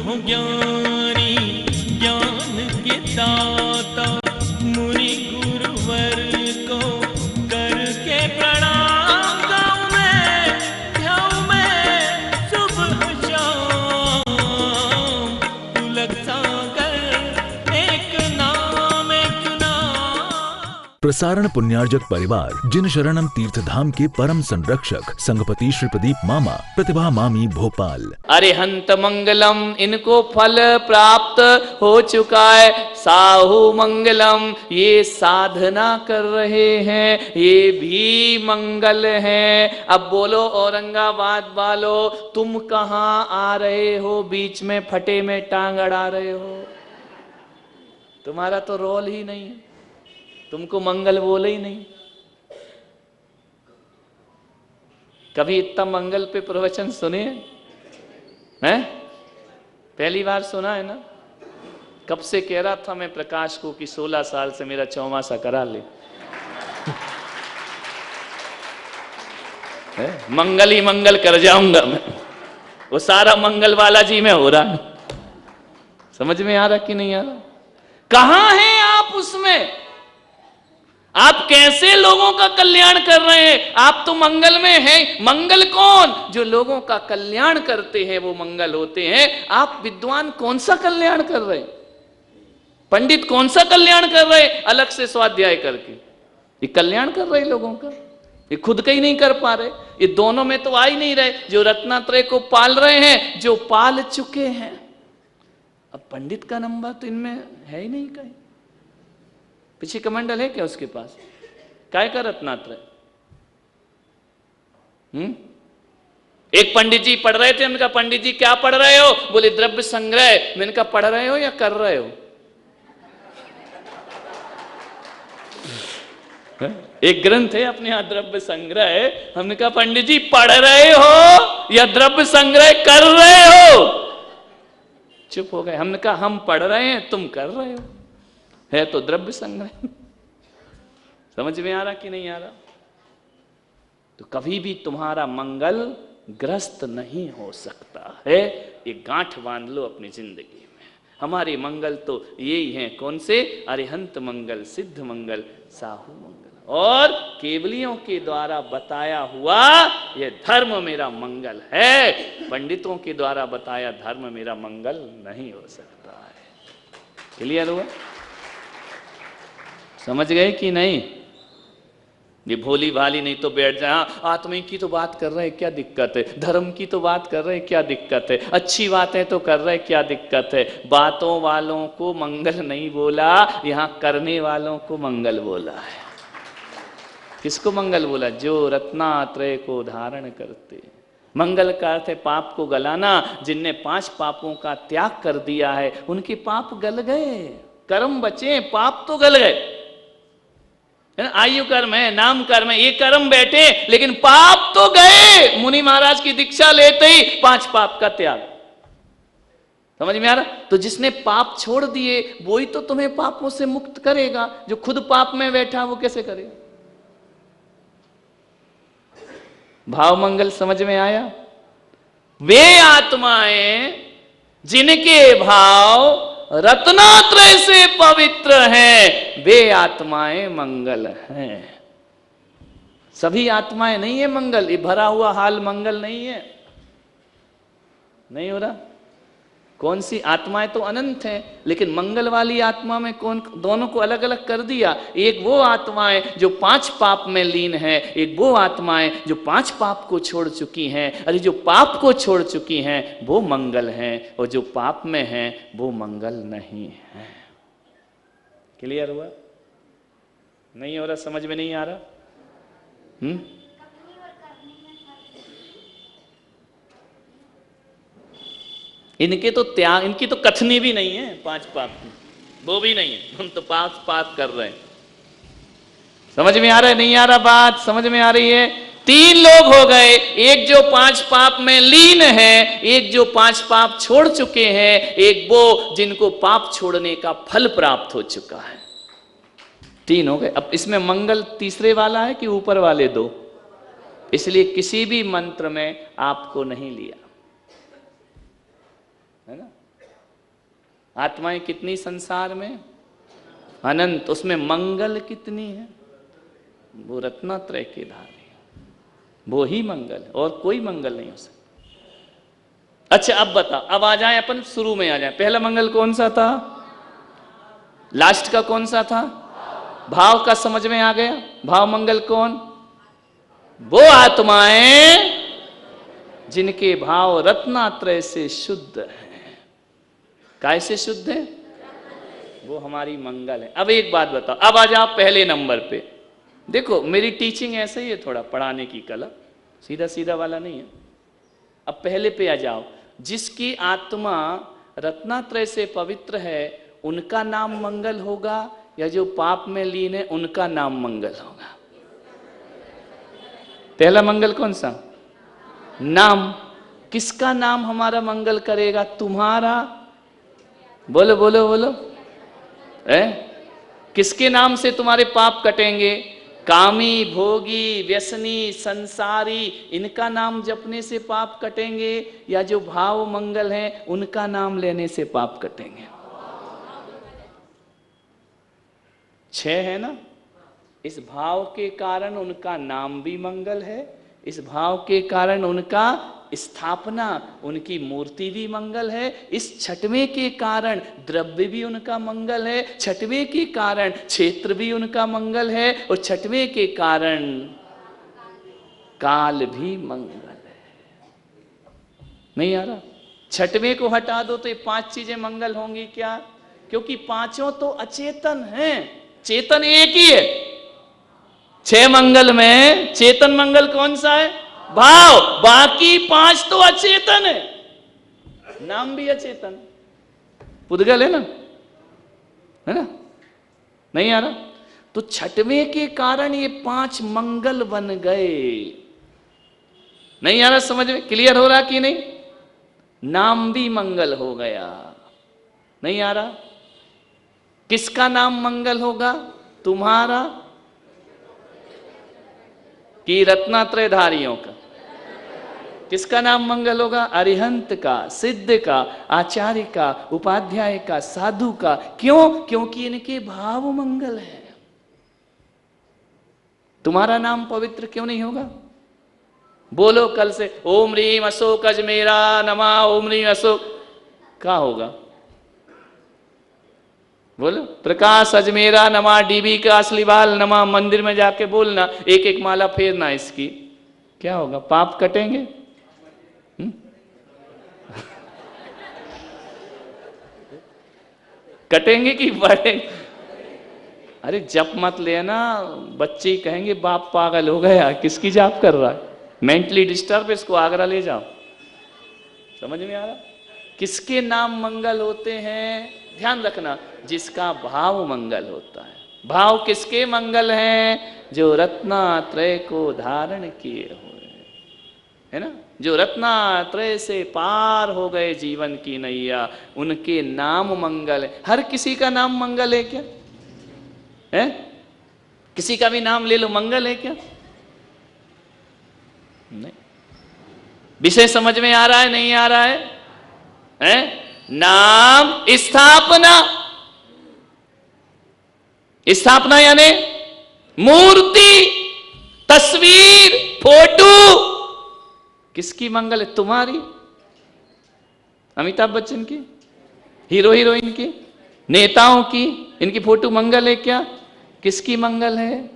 हो ज्ञानी, ज्ञान के दाता, मुनि गुरुवर को करके प्रणाम गाऊं मैं, ध्याऊं मैं सुबह शाम। पुलक सागर एक नाम, एक नाम। प्रसारण पुण्यार्जक परिवार जिन शरणम तीर्थ धाम के परम संरक्षक संघपति श्री प्रदीप मामा, प्रतिभा मामी भोपाल। अरिहंत मंगलम, इनको फल प्राप्त हो चुका है। साहू मंगलम, ये साधना कर रहे हैं, ये भी मंगल है। अब बोलो औरंगाबाद वालों, तुम कहां आ रहे हो? बीच में फटे में टांग अड़ा रहे हो। तुम्हारा तो रोल ही नहीं है, तुमको मंगल बोले ही नहीं। कभी इतना मंगल पे प्रवचन सुने हैं? पहली बार सुना है ना? कब से कह रहा था मैं प्रकाश को कि 16 साल से मेरा चौमासा करा ले। मंगल ही मंगल कर जाऊंगा मैं। वो सारा मंगल वाला जी में हो रहा है। समझ में आ रहा कि नहीं आ रहा? कहां हैं आप उसमें? आप कैसे लोगों का कल्याण कर रहे हैं? आप तो मंगल में हैं। मंगल कौन? जो लोगों का कल्याण करते हैं वो मंगल होते हैं। आप विद्वान कौन सा कल्याण कर रहे हैं? पंडित कौन सा कल्याण कर रहे हैं? अलग से स्वाध्याय करके ये कल्याण कर रहे लोगों का, ये खुद का ही नहीं कर पा रहे। ये दोनों में तो आ ही नहीं रहे। जो रत्नात्रय को पाल रहे हैं, जो पाल चुके हैं। अब पंडित का नंबर तो इनमें है ही नहीं कहीं। पीछे कमंडल है क्या उसके पास? काय का रत्नात्रय? एक पंडित जी पढ़ रहे थे, उनका पंडित जी क्या पढ़ रहे हो? बोले द्रव्य संग्रह। मैंने कहा पढ़ रहे हो या कर रहे हो? एक ग्रंथ है अपने यहां द्रव्य संग्रह। हमने कहा पंडित जी पढ़ रहे हो या द्रव्य संग्रह कर रहे हो? चुप हो गए। हमने कहा हम पढ़ रहे हैं, तुम कर रहे हो। है तो द्रव्य संग्रह। समझ में आ रहा कि नहीं आ रहा? तो कभी भी तुम्हारा मंगल ग्रस्त नहीं हो सकता है। ये गांठ बांध लो अपनी जिंदगी में। हमारे मंगल तो यही हैं। कौन से? अरिहंत मंगल, सिद्ध मंगल, साहू मंगल और केवलियों के द्वारा बताया हुआ यह धर्म मेरा मंगल है। पंडितों के द्वारा बताया धर्म मेरा मंगल नहीं हो सकता है। क्लियर हुआ? समझ गए कि नहीं? ये भोली भाली नहीं तो बैठ जाए। आत्मा की तो बात कर रहे हैं, क्या दिक्कत है? धर्म की तो बात कर रहे हैं, क्या दिक्कत है? अच्छी बातें तो कर रहे हैं, क्या दिक्कत है? बातों वालों को मंगल नहीं बोला, यहां करने वालों को मंगल बोला है। किसको मंगल बोला? जो रत्नात्रय को धारण करते। मंगल का अर्थ है पाप को गलाना। जिनने 5 पापों का त्याग कर दिया है उनके पाप गल गए, कर्म बचे, पाप तो गल गए। आयु कर्म है, नाम कर्म है, ये कर्म बैठे, लेकिन पाप तो गए। मुनि महाराज की दीक्षा लेते ही 5 पाप का त्याग। समझ में आ रहा? तो जिसने पाप छोड़ दिए वो ही तो तुम्हें पापों से मुक्त करेगा। जो खुद पाप में बैठा वो कैसे करेगा? भाव मंगल समझ में आया? वे आत्माएं जिनके भाव रत्नात्रय से पवित्र हैं, वे आत्माएं मंगल हैं। सभी आत्माएं नहीं है मंगल। ये भरा हुआ हाल मंगल नहीं है। नहीं हो रहा? कौन सी आत्माएं तो अनंत है, लेकिन मंगल वाली आत्मा में कौन? दोनों को अलग अलग कर दिया। एक वो आत्माएं जो 5 पाप में लीन है, एक वो आत्माएं जो 5 पाप को छोड़ चुकी हैं। अरे जो पाप को छोड़ चुकी हैं वो मंगल हैं, और जो पाप में हैं वो मंगल नहीं है। क्लियर हुआ? नहीं हो रहा? समझ में नहीं आ रहा? इनके तो त्याग, इनकी तो कथनी भी नहीं है 5 पाप की, वो भी नहीं है। हम तो पाप कर रहे हैं। समझ में आ रहा है? नहीं आ रहा बात? समझ में आ रही है? 3 लोग हो गए। एक जो 5 पाप में लीन है, एक जो 5 पाप छोड़ चुके हैं, एक वो जिनको पाप छोड़ने का फल प्राप्त हो चुका है। 3 हो गए। अब इसमें मंगल तीसरे वाला है कि ऊपर वाले 2? इसलिए किसी भी मंत्र में आपको नहीं लिया, है ना? आत्माएं कितनी संसार में? अनंत। उसमें मंगल कितनी है? वो रत्नत्रय के धारी, वो ही मंगल है, और कोई मंगल नहीं हो सकता। अच्छा अब बता, अब आ जाए अपन शुरू में आ जाए। पहला मंगल कौन सा था? लास्ट का कौन सा था? भाव का समझ में आ गया? भाव मंगल कौन? वो आत्माएं जिनके भाव रत्नात्रय से शुद्ध हैं। कैसे शुद्ध है? वो हमारी मंगल है। अब एक बात बताओ, अब आ जाओ पहले नंबर पे। देखो मेरी टीचिंग ऐसा ही है, थोड़ा पढ़ाने की कला, सीधा सीधा वाला नहीं है। अब पहले पे आ जाओ। जिसकी आत्मा रत्नात्रय से पवित्र है उनका नाम मंगल होगा, या जो पाप में लीन है उनका नाम मंगल होगा? पहला मंगल कौन सा? नाम। किसका नाम हमारा मंगल करेगा? तुम्हारा। बोलो बोलो बोलो। किसके नाम से तुम्हारे पाप कटेंगे? कामी, भोगी, व्यसनी, संसारी, इनका नाम जपने से पाप कटेंगे, या जो भाव मंगल हैं उनका नाम लेने से पाप कटेंगे? 6 है ना। इस भाव के कारण उनका नाम भी मंगल है, इस भाव के कारण उनका स्थापना, उनकी मूर्ति भी मंगल है। इस छठवें के कारण द्रव्य भी उनका मंगल है, छठवें के कारण क्षेत्र भी उनका मंगल है, और छठवें के कारण काल भी मंगल है। नहीं आ रहा? छठवें को हटा दो तो ये 5 चीजें मंगल होंगी क्या? क्योंकि पांचों तो अचेतन हैं, चेतन एक ही है। 6 मंगल में चेतन मंगल कौन सा है? भाव। बाकी 5 तो अचेतन है, नाम भी अचेतन, पुद्गल है ना, है ना? नहीं आ रहा? तो छठवें के कारण ये 5 मंगल बन गए। नहीं आ रहा समझ में? क्लियर हो रहा कि नहीं? नाम भी मंगल हो गया। नहीं आ रहा? किसका नाम मंगल होगा? तुम्हारा कि रत्नात्रयधारियों का? किसका नाम मंगल होगा? अरिहंत का, सिद्ध का, आचार्य का, उपाध्याय का, साधु का। क्यों? क्योंकि इनके भाव मंगल है। तुम्हारा नाम पवित्र क्यों नहीं होगा? बोलो कल से ओम रीम अशोक अजमेरा नमा, ओम रीम अशोक, क्या होगा? बोलो प्रकाश अजमेरा नमा, डीबी का असलीवाल नमा। मंदिर में जाके बोलना, एक एक माला फेरना इसकी, क्या होगा? पाप कटेंगे? कटेंगे कि बढ़ेंगे? अरे जप मत लेना, बच्चे ही कहेंगे बाप पागल हो गया, किसकी जाप कर रहा है, मेंटली डिस्टर्ब, इसको आगरा ले जाओ। समझ में आ रहा? किसके नाम मंगल होते हैं? ध्यान रखना, जिसका भाव मंगल होता है। भाव किसके मंगल हैं? जो रत्नात्रय को धारण किए हुए, है ना, जो रत्नात्रय से पार हो गए जीवन की नैया, उनके नाम मंगल है। हर किसी का नाम मंगल है क्या? है? किसी का भी नाम ले लो, मंगल है क्या? नहीं। विषय समझ में आ रहा है? नहीं आ रहा है? हैं? नाम स्थापना, स्थापना यानी मूर्ति, तस्वीर, फोटो, किसकी मंगल है? तुम्हारी, अमिताभ बच्चन की, हीरो हीरोइन की, नेताओं की, इनकी फोटो मंगल है क्या? किसकी मंगल है?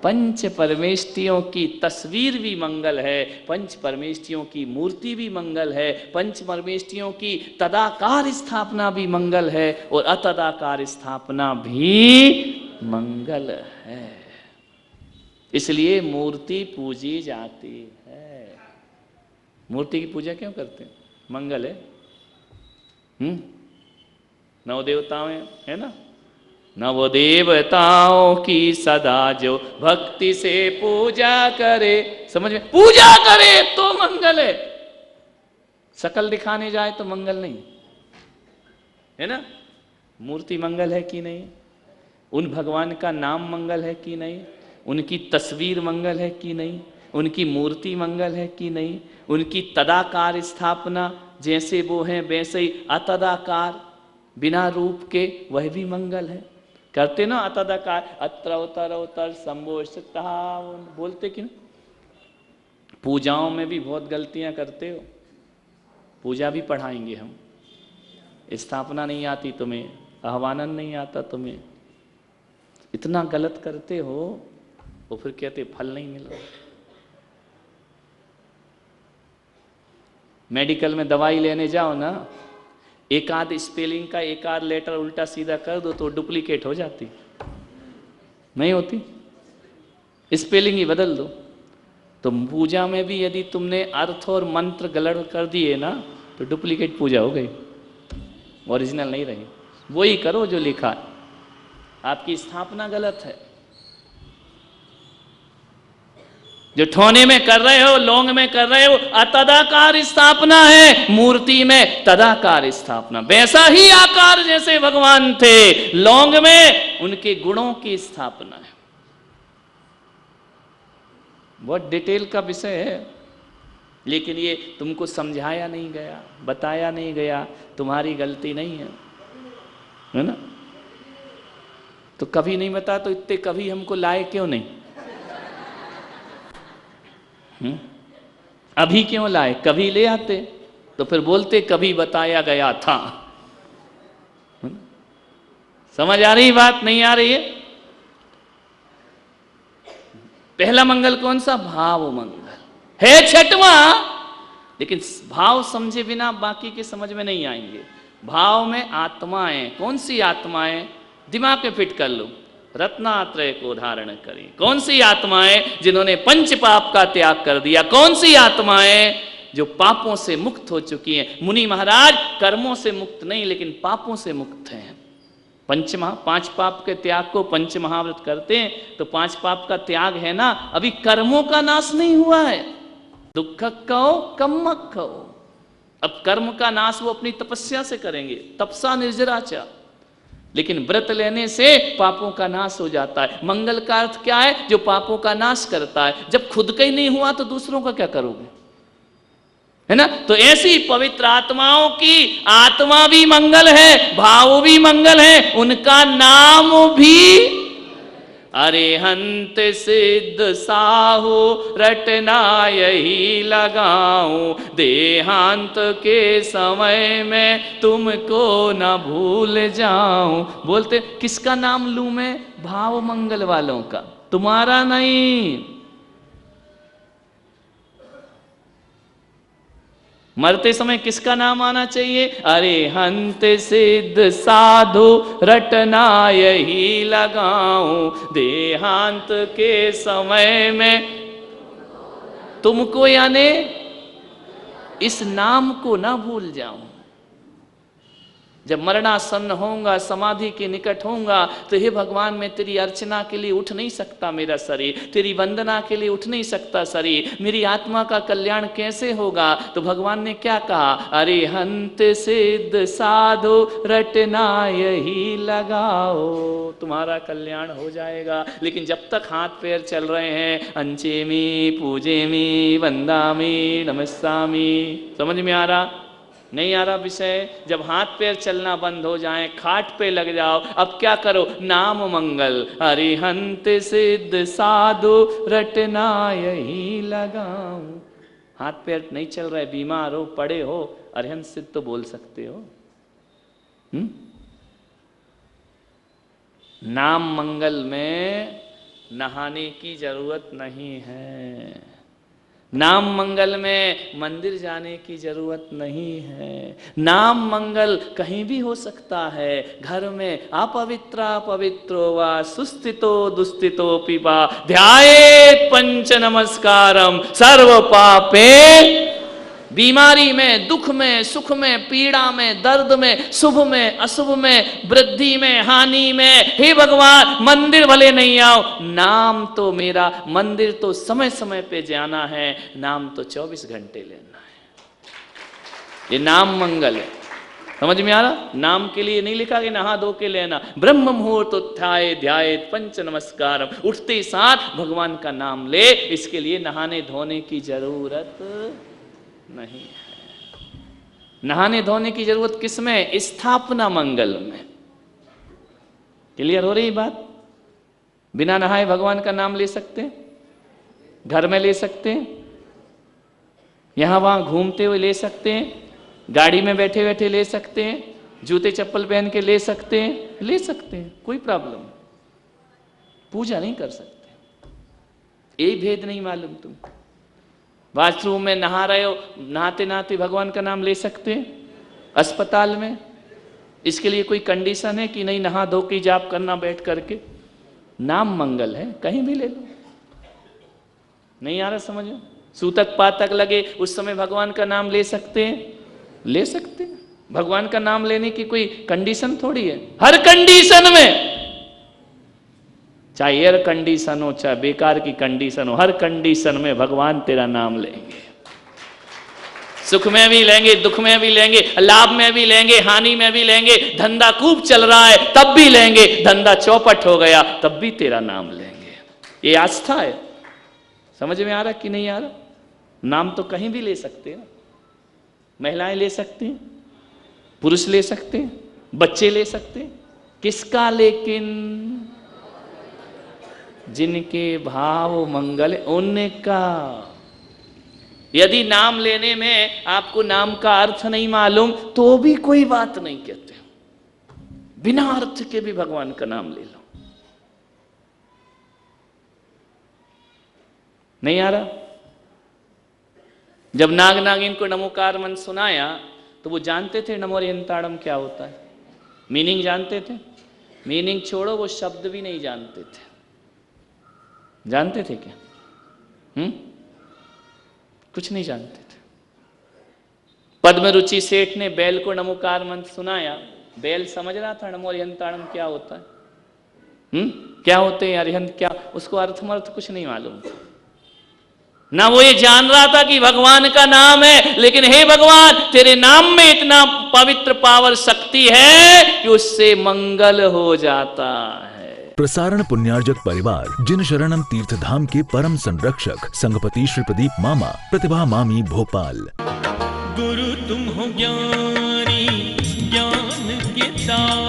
पंच परमेष्टियों की तस्वीर भी मंगल है, पंच परमेष्टियों की मूर्ति भी मंगल है, पंच परमेष्टियों की तदाकार स्थापना भी मंगल है, और अतदाकार स्थापना भी मंगल है। इसलिए मूर्ति पूजी जाती है। मूर्ति की पूजा क्यों करते हैं? मंगल है। 9 देवताओं है ना, नव देवताओं की सदा जो भक्ति से पूजा करे, समझ में? पूजा करे तो मंगल है, शकल दिखाने जाए तो मंगल नहीं, है ना? मूर्ति मंगल है कि नहीं? उन भगवान का नाम मंगल है कि नहीं? उनकी तस्वीर मंगल है कि नहीं? उनकी मूर्ति मंगल है कि नहीं? उनकी तदाकार स्थापना जैसे वो हैं वैसे ही अतदाकार, बिना रूप के, वह भी मंगल है। करते ना अतदाकार, अत्र उतर उतर शंभो बोलते कि ना। पूजाओं में भी बहुत गलतियां करते हो। पूजा भी पढ़ाएंगे हम। स्थापना नहीं आती तुम्हें, आह्वानन नहीं आता तुम्हें, इतना गलत करते हो, वो फिर कहते फल नहीं मिल रहा। मेडिकल में दवाई लेने जाओ ना, एक आध स्पेलिंग का एक आध लेटर उल्टा सीधा कर दो तो डुप्लीकेट हो जाती, नहीं होती, स्पेलिंग ही बदल दो। तो पूजा में भी यदि तुमने अर्थ और मंत्र गलत कर दिए ना तो डुप्लीकेट पूजा हो गई, ओरिजिनल नहीं रही। वही करो जो लिखा है। आपकी स्थापना गलत है। जो ठोने में कर रहे हो, लौंग में कर रहे हो, अतदाकार स्थापना है। मूर्ति में तदाकार स्थापना, वैसा ही आकार जैसे भगवान थे, लौंग में उनके गुणों की स्थापना है। बहुत डिटेल का विषय है, लेकिन ये तुमको समझाया नहीं गया, बताया नहीं गया। तुम्हारी गलती नहीं है ना। तो कभी नहीं बता तो इतने कभी हमको लाए क्यों नहीं? अभी क्यों लाए? कभी ले आते तो फिर बोलते कभी बताया गया था। समझ आ रही बात? नहीं आ रही है? पहला मंगल कौन सा? भाव मंगल है छठवां, लेकिन भाव समझे बिना बाकी के समझ में नहीं आएंगे। भाव में आत्माएं, कौन सी आत्माएं? दिमाग में फिट कर लो, रत्नात्रय को धारण करें। कौन सी आत्माएं? जिन्होंने पंच पाप का त्याग कर दिया। कौन सी आत्माएं? जो पापों से मुक्त हो चुकी हैं। मुनि महाराज कर्मों से मुक्त नहीं, लेकिन पापों से मुक्त हैं। पांच पाप के त्याग को पंच महाव्रत करते हैं, तो पांच पाप का त्याग है ना, अभी कर्मों का नाश नहीं हुआ है। दुख कहो कम कहो, अब कर्म का नाश वो अपनी तपस्या से करेंगे, तपसा निर्जराचा। लेकिन व्रत लेने से पापों का नाश हो जाता है। मंगल का अर्थ क्या है? जो पापों का नाश करता है। जब खुद का ही नहीं हुआ तो दूसरों का क्या करोगे, है ना। तो ऐसी पवित्र आत्माओं की आत्मा भी मंगल है, भाव भी मंगल है, उनका नाम भी अरिहंत सिद्ध साहू रटना यही लगाऊं, देहांत के समय में तुमको न भूल जाऊं। बोलते किसका नाम लूं मैं? भाव मंगल वालों का, तुम्हारा नहीं। मरते समय किसका नाम आना चाहिए? अरिहंत सिद्ध साधु रटना यही लगाऊं, देहांत के समय में तुमको, यानी इस नाम को ना भूल जाऊं। जब मरणासन्न होऊंगा, समाधि के निकट होऊंगा, तो हे भगवान मैं तेरी अर्चना के लिए उठ नहीं सकता मेरा शरीर, तेरी वंदना के लिए उठ नहीं सकता शरीर, मेरी आत्मा का कल्याण कैसे होगा? तो भगवान ने क्या कहा? अरिहंत सिद्ध साधु रटना यही लगाओ, तुम्हारा कल्याण हो जाएगा। लेकिन जब तक हाथ पैर चल रहे हैं, अंचेमी पूजेमी वंदामी नमस्सामी, समझ में आ रहा? नहीं आ रहा विषय? जब हाथ पैर चलना बंद हो जाए, खाट पे लग जाओ, अब क्या करो? नाम मंगल अरिहंत सिद्ध साधु रटना यही लगाऊं। हाथ पैर नहीं चल रहे, बीमार हो, पड़े हो, अरिहंत सिद्ध तो बोल सकते हो। नाम मंगल में नहाने की जरूरत नहीं है। नाम मंगल में मंदिर जाने की जरूरत नहीं है। नाम मंगल कहीं भी हो सकता है। घर में अपवित्रा पवित्रो वा सुस्थितो दुस्थितो पिबा ध्यायेत् पंच नमस्कारम सर्व पापे। बीमारी में, दुख में, सुख में, पीड़ा में, दर्द में, शुभ में, अशुभ में, वृद्धि में, हानि में, हे भगवान मंदिर भले नहीं आओ, नाम तो मेरा, मंदिर तो समय समय पे जाना है, नाम तो 24 घंटे लेना है। ये नाम मंगल है। समझ में आ रहा? नाम के लिए नहीं लिखा कि नहा धो के लेना। ब्रह्म मुहूर्त उत्थाय ध्यायेत् पंच नमस्कारम, उठते साथ भगवान का नाम ले, इसके लिए नहाने धोने की जरूरत नहीं है। नहाने धोने की जरूरत किस में? स्थापना मंगल में। क्लियर हो रही बात? बिना नहाए भगवान का नाम ले सकते हैं, घर में ले सकते हैं, यहां वहां घूमते हुए ले सकते हैं, गाड़ी में बैठे बैठे ले सकते हैं, जूते चप्पल पहन के ले सकते हैं, ले सकते हैं, कोई प्रॉब्लम नहीं। पूजा नहीं कर सकते, यही भेद नहीं मालूम तुम। वॉशरूम में नहा रहे हो, नहाते नहाते भगवान का नाम ले सकते हैं। अस्पताल में इसके लिए कोई कंडीशन है कि नहीं नहा धो के जाप करना बैठ करके? नाम मंगल है, कहीं भी ले लो। नहीं आ रहा समझ में? सूतक पातक लगे उस समय भगवान का नाम ले सकते हैं, ले सकते हैं। भगवान का नाम लेने की कोई कंडीशन थोड़ी है। हर कंडीशन में, चाहे एयर कंडीशन हो चाहे बेकार की कंडीशन हो, हर कंडीशन में भगवान तेरा नाम लेंगे। सुख में भी लेंगे, दुख में भी लेंगे, लाभ में भी लेंगे, हानि में भी लेंगे। धंधा खूब चल रहा है तब भी लेंगे, धंधा चौपट हो गया तब भी तेरा नाम लेंगे। ये आस्था है। समझ में आ रहा कि नहीं आ रहा? नाम तो कहीं भी ले सकते हैं, महिलाएं ले सकती हैं, पुरुष ले सकते हैं, बच्चे ले सकते हैं। किसका? लेकिन जिनके भाव मंगल उनका। यदि नाम लेने में आपको नाम का अर्थ नहीं मालूम तो भी कोई बात नहीं कहते, बिना अर्थ के भी भगवान का नाम ले लो। नहीं आ रहा? जब नाग नागिन को नमोकार मंत्र सुनाया तो वो जानते थे नमोरियंताड़म क्या होता है, मीनिंग जानते थे? मीनिंग छोड़ो, वो शब्द भी नहीं जानते थे। जानते थे क्या? कुछ नहीं जानते थे। पद्मरुचि सेठ ने बैल को नमोकार मंत्र सुनाया, बैल समझ रहा था नमोरियंताड़म क्या होता है, क्या होते हैं अरिहंत क्या, उसको अर्थमर्थ कुछ नहीं मालूम था। ना वो ये जान रहा था कि भगवान का नाम है, लेकिन हे भगवान तेरे नाम में इतना पवित्र पावर शक्ति है कि उससे मंगल हो जाता है। प्रसारण पुण्यार्जक परिवार जिन शरणम तीर्थधाम के परम संरक्षक संघपति श्री प्रदीप मामा, प्रतिभा मामी भोपाल। गुरु तुम हो ज्ञानी, ज्ञान के दाता।